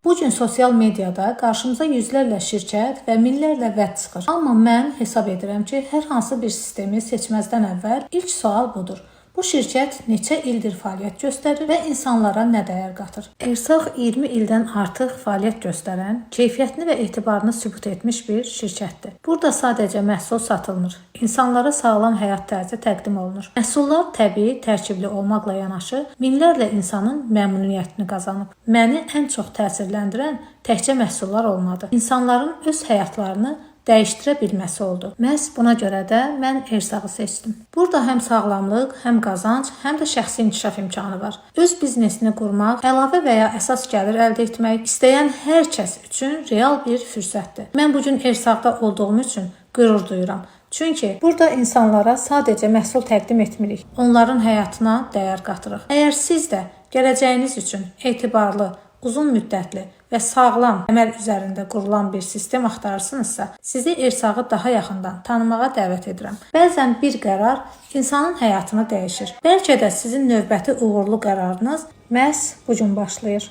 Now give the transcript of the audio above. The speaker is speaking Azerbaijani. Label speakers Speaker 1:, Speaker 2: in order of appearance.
Speaker 1: Bu gün sosial mediada qarşımıza yüzlərlə şirkət və minlərlə vəd çıxır. Amma mən hesab edirəm ki, hər hansı bir sistemi seçməzdən əvvəl ilk sual budur. Bu şirkət neçə ildir fəaliyyət göstərir və insanlara nə dəyər qatır? Ersaq 20 ildən artıq fəaliyyət göstərən, keyfiyyətini və etibarını sübut etmiş bir şirkətdir. Burada sadəcə məhsul satılmır, insanlara sağlam həyat tərzi təqdim olunur. Məhsullar təbii, tərkibli olmaqla yanaşı, minlərlə insanın məmnuniyyətini qazanıb. Məni ən çox təsirləndirən təkcə məhsullar olmadı. İnsanların öz həyatlarını dəyişdirə bilməsi oldu. Məhz buna görə də mən Ersağı seçdim. Burada həm sağlamlıq, həm qazanc, həm də şəxsi inkişaf imkanı var. Öz biznesini qurmaq, əlavə və ya əsas gəlir əldə etmək istəyən hər kəs üçün real bir fürsətdir. Mən bu gün Ersaqda olduğum üçün qürur duyuram. Çünki burada insanlara sadəcə məhsul təqdim etmirik, onların həyatına dəyər qatırıq. Əgər siz də gələcəyiniz üçün etibarlı, uzun müddətli və sağlam əməl üzərində qurulan bir sistem axtarırsınızsa, sizi Ersağı daha yaxından tanımağa dəvət edirəm. Bəzən bir qərar insanın həyatını dəyişir. Bəlkə də sizin növbəti uğurlu qərarınız məhz bu gün başlayır.